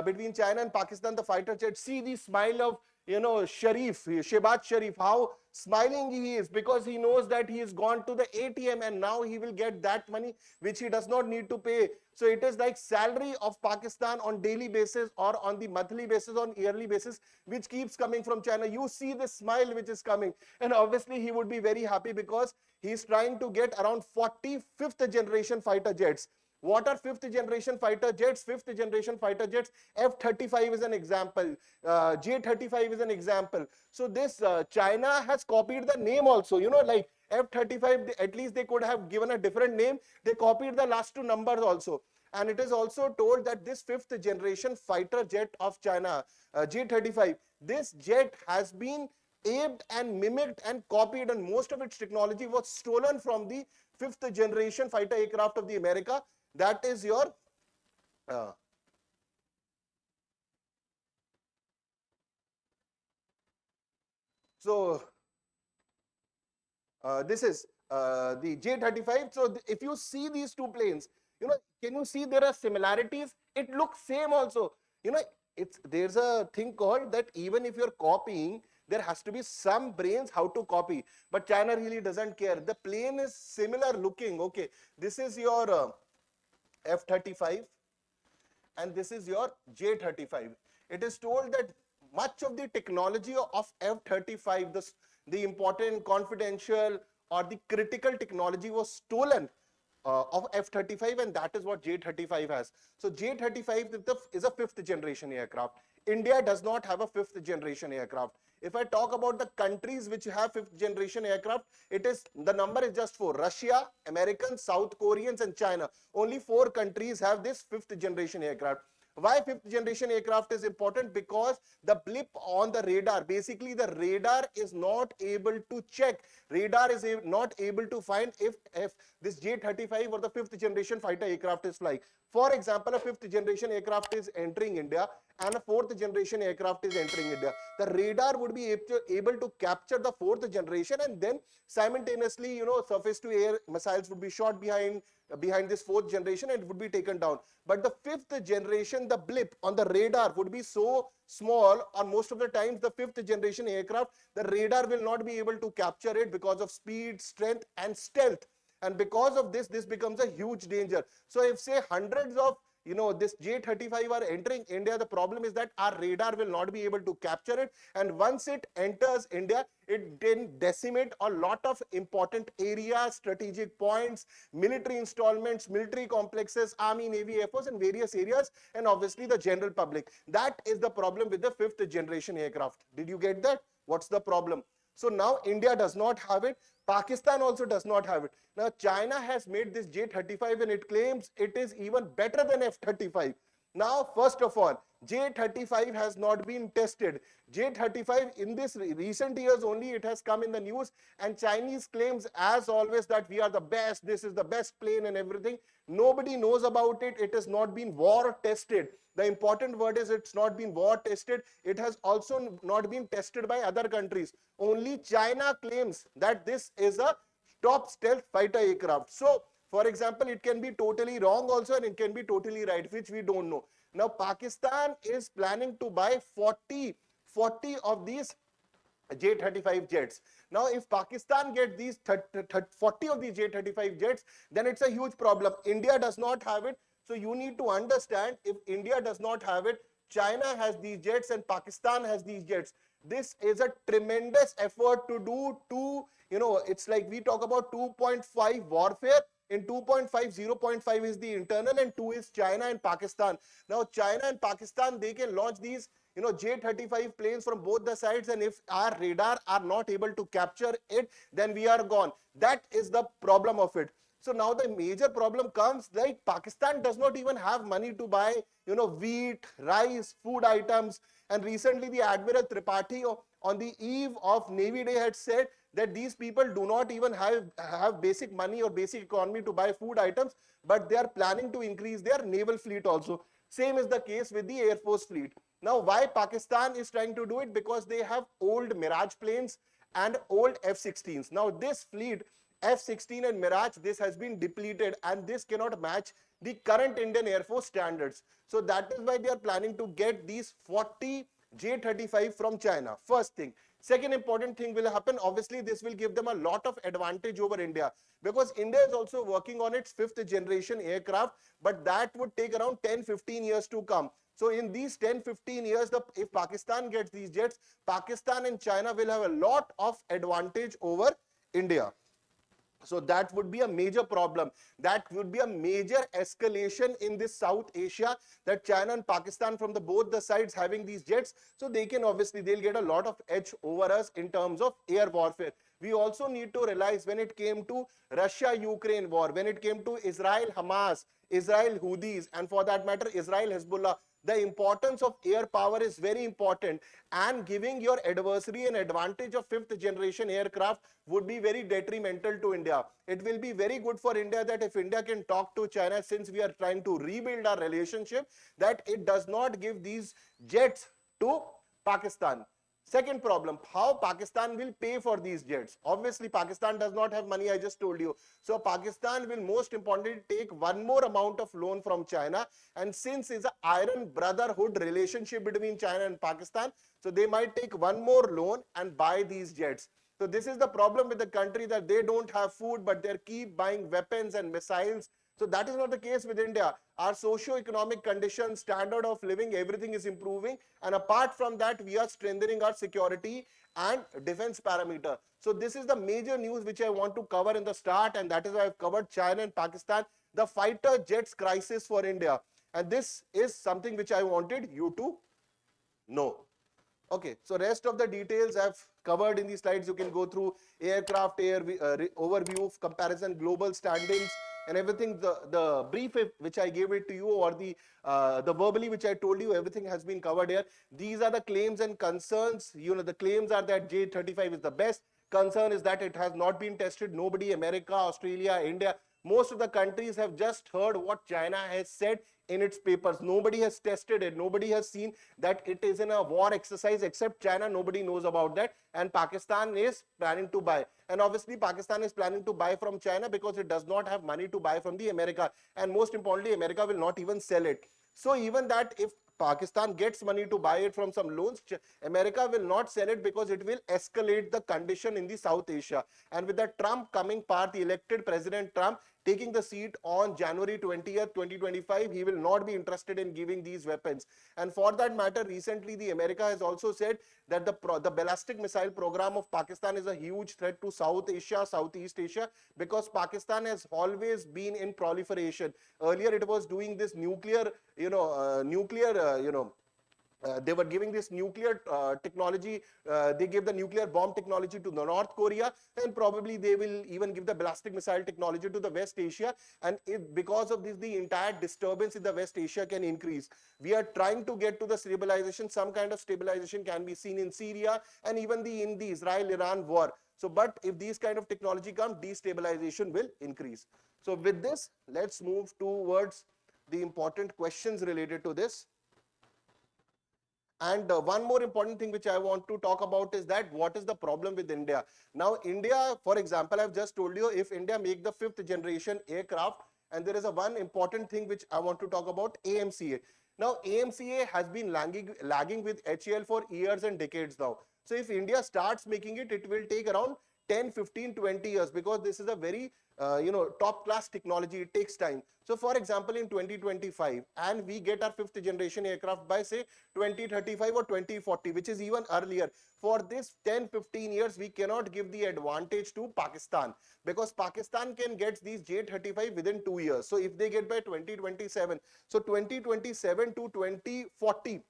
between China and Pakistan, the fighter jet. See the smile of, Shehbaz Sharif, how smiling he is, because he knows that he has gone to the ATM and now he will get that money which he does not need to pay. So it is like salary of Pakistan on daily basis or on the monthly basis, on yearly basis, which keeps coming from China. You see the smile which is coming, and obviously he would be very happy because he is trying to get around 40 fifth generation fighter jets. What are fifth generation fighter jets? Fifth generation fighter jets, F-35 is an example, J-35 is an example. So this China has copied the name also, like F-35, at least they could have given a different name. They copied the last two numbers also. And it is also told that this fifth generation fighter jet of China, J-35, this jet has been aped and mimicked and copied, and most of its technology was stolen from the fifth generation fighter aircraft of the America. That is your so this is the J-35. So if you see these two planes, can you see there are similarities? It looks same also. There's a thing called that even if you're copying, there has to be some brains how to copy. But China really doesn't care. The plane is similar looking. Okay, this is your F-35 and this is your J-35. It is told that much of the technology of F-35, the important, confidential, or the critical technology was stolen of F-35, and that is what J-35 has. So J-35 is a fifth generation aircraft. India does not have a fifth generation aircraft. If I talk about the countries which have fifth generation aircraft, the number is just 4. Russia, Americans, South Koreans, and China. Only 4 countries have this fifth generation aircraft. Why fifth generation aircraft is important? Because the blip on the radar, basically the radar is not able to check. Radar is not able to find if this J-35 or the fifth generation fighter aircraft is flying. For example, a fifth generation aircraft is entering India and a fourth generation aircraft is entering India. The radar would be able to capture the fourth generation, and then simultaneously, surface to air missiles would be shot behind this fourth generation and it would be taken down. But the fifth generation, the blip on the radar would be so small, or most of the times the fifth generation aircraft, the radar will not be able to capture it because of speed, strength, and stealth. And because of this becomes a huge danger. So if say hundreds of this J-35 are entering India, the problem is that our radar will not be able to capture it, and once it enters India, it then decimate a lot of important areas, strategic points, military installments, military complexes, army, navy, air force, and various areas, and obviously the general public. That is the problem with the fifth generation aircraft. Did you get that? What's the problem? So now India does not have it. Pakistan also does not have it. Now China has made this J-35 and it claims it is even better than F-35. Now, first of all, J-35 has not been tested. J-35 in this recent years only it has come in the news, and Chinese claims as always that we are the best, this is the best plane and everything. Nobody knows about it. It has not been war tested. The important word is it's not been war tested. It has also not been tested by other countries. Only China claims that this is a top stealth fighter aircraft. So, for example, it can be totally wrong also and it can be totally right, which we don't know. Now, Pakistan is planning to buy 40 of these J-35 jets. Now, if Pakistan gets these 40 of these J-35 jets, then it's a huge problem. India does not have it. So you need to understand, if India does not have it, China has these jets and Pakistan has these jets. This is a tremendous effort to do it's like we talk about 2.5 warfare. In 2.5, 0.5 is the internal and 2 is China and Pakistan. Now, China and Pakistan, they can launch these J-35 planes from both the sides, and if our radar are not able to capture it, then we are gone. That is the problem of it. So now the major problem comes, like Pakistan does not even have money to buy, wheat, rice, food items. And recently the Admiral Tripathi on the eve of Navy Day had said that these people do not even have basic money or basic economy to buy food items, but they are planning to increase their naval fleet also. Same is the case with the Air Force fleet. Now, why Pakistan is trying to do it? Because they have old Mirage planes and old F-16s. Now, this fleet, F-16 and Mirage, this has been depleted and this cannot match the current Indian Air Force standards. So that is why they are planning to get these 40 J35 from China. First thing. Second important thing will happen, obviously this will give them a lot of advantage over India, because India is also working on its 5th generation aircraft, but that would take around 10-15 years to come. So in these 10-15 years, if Pakistan gets these jets, Pakistan and China will have a lot of advantage over India. So that would be a major problem. That would be a major escalation in this South Asia, that China and Pakistan from both the sides having these jets. So they can obviously, they'll get a lot of edge over us in terms of air warfare. We also need to realize when it came to Russia-Ukraine war, when it came to Israel-Hamas, Israel-Houthis, and for that matter, Israel-Hezbollah, the importance of air power is very important, and giving your adversary an advantage of 5th generation aircraft would be very detrimental to India. It will be very good for India that if India can talk to China, since we are trying to rebuild our relationship, that it does not give these jets to Pakistan. Second problem, how Pakistan will pay for these jets. Obviously, Pakistan does not have money, I just told you. So Pakistan will most importantly take one more amount of loan from China. And since it's an iron brotherhood relationship between China and Pakistan, so they might take one more loan and buy these jets. So this is the problem with the country, that they don't have food, but they keep buying weapons and missiles. So that is not the case with India. Our socio-economic conditions, standard of living, everything is improving. And apart from that, we are strengthening our security and defense parameter. So this is the major news which I want to cover in the start, and that is why I've covered China and Pakistan, the fighter jets crisis for India. And this is something which I wanted you to know. Okay, so rest of the details I've covered in the slides. You can go through aircraft, overview, comparison, global standings, and everything. The brief which I gave it to you, or the verbally which I told you, everything has been covered here. These are the claims and concerns. You know, the claims are that J35 is the best. Concern is that it has not been tested. Nobody, America, Australia, India, most of the countries have just heard what China has said in its papers. Nobody has tested it. Nobody has seen that it is in a war exercise except China. Nobody knows about that. And Pakistan is planning to buy. And obviously Pakistan is planning to buy from China because it does not have money to buy from the America. And most importantly, America will not even sell it. So even that, if Pakistan gets money to buy it from some loans, America will not sell it because it will escalate the condition in the South Asia. And with the Trump coming part, the elected President Trump taking the seat on January 20th, 2025, he will not be interested in giving these weapons. And for that matter, recently the America has also said that the ballistic missile program of Pakistan is a huge threat to South Asia, Southeast Asia, because Pakistan has always been in proliferation. Earlier it was doing this nuclear, they were giving this nuclear technology, they gave the nuclear bomb technology to the North Korea, and probably they will even give the ballistic missile technology to the West Asia. And because of this, the entire disturbance in the West Asia can increase. We are trying to get to the stabilization. Some kind of stabilization can be seen in Syria and even in the Israel-Iran war. So, but if these kind of technology come, destabilization will increase. So with this, let's move towards the important questions related to this. And one more important thing which I want to talk about is that what is the problem with India? Now, India, for example, I've just told you, if India make the 5th generation aircraft, and there is one important thing which I want to talk about, AMCA. Now, AMCA has been lagging with HAL for years and decades now. So if India starts making it, it will take around 10, 15, 20 years, because this is a very top class technology. It takes time. So for example, in 2025, and we get our 5th generation aircraft by say 2035 or 2040, which is even earlier. For this 10, 15 years, we cannot give the advantage to Pakistan, because Pakistan can get these J35 within 2 years. So if they get by 2027, so 2027 to 2040,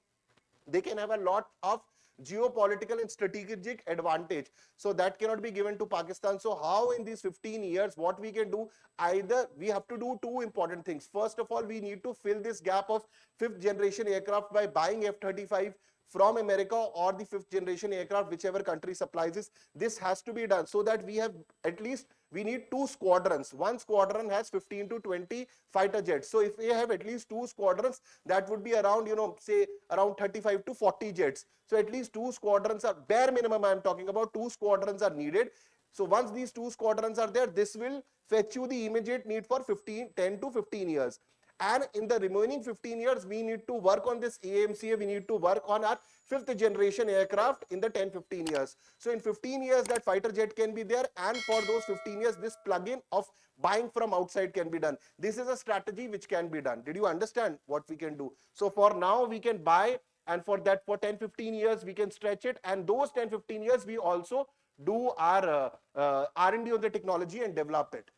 they can have a lot of geopolitical and strategic advantage. So that cannot be given to Pakistan. So how in these 15 years, what we can do, either we have to do two important things. First of all, we need to fill this gap of 5th generation aircraft by buying F-35 from America, or the 5th generation aircraft, whichever country supplies this. This has to be done so that we have at least, we need 2 squadrons. One squadron has 15 to 20 fighter jets. So if we have at least 2 squadrons, that would be around, say around 35 to 40 jets. So at least 2 squadrons are bare minimum. I am talking about 2 squadrons are needed. So once these 2 squadrons are there, this will fetch you the immediate need for 10 to 15 years. And in the remaining 15 years, we need to work on this AMCA, we need to work on our 5th generation aircraft in the 10-15 years. So in 15 years, that fighter jet can be there, and for those 15 years, this plug-in of buying from outside can be done. This is a strategy which can be done. Did you understand what we can do? So for now, we can buy, and for that, for 10-15 years, we can stretch it, and those 10-15 years, we also do our R&D on the technology and develop it.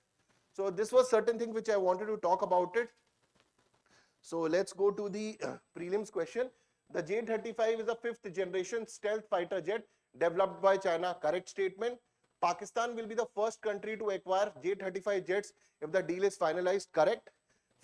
So this was certain thing which I wanted to talk about it. So let's go to the prelims question. The J35 is a 5th generation stealth fighter jet developed by China. Correct statement. Pakistan will be the first country to acquire J35 jets if the deal is finalized. Correct.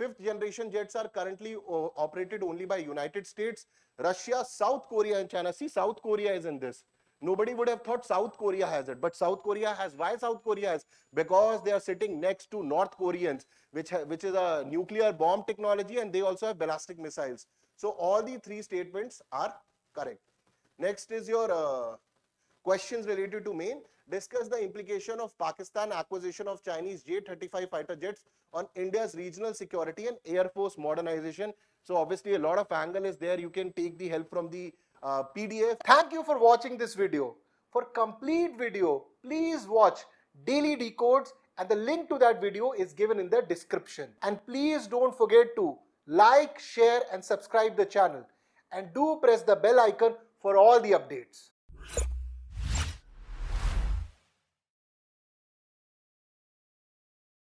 5th generation jets are currently operated only by United States, Russia, South Korea and China. See, South Korea is in this. Nobody would have thought South Korea has it, but South Korea has. Why South Korea has? Because they are sitting next to North Koreans, which is a nuclear bomb technology, and they also have ballistic missiles. So all the 3 statements are correct. Next is your questions related to main. Discuss the implication of Pakistan acquisition of Chinese J-35 fighter jets on India's regional security and Air Force modernization. So obviously a lot of angle is there. You can take the help from the PDF. Thank you for watching this video. For complete video, please watch Daily Decodes, and the link to that video is given in the description. And please don't forget to like, share and subscribe the channel. And do press the bell icon for all the updates.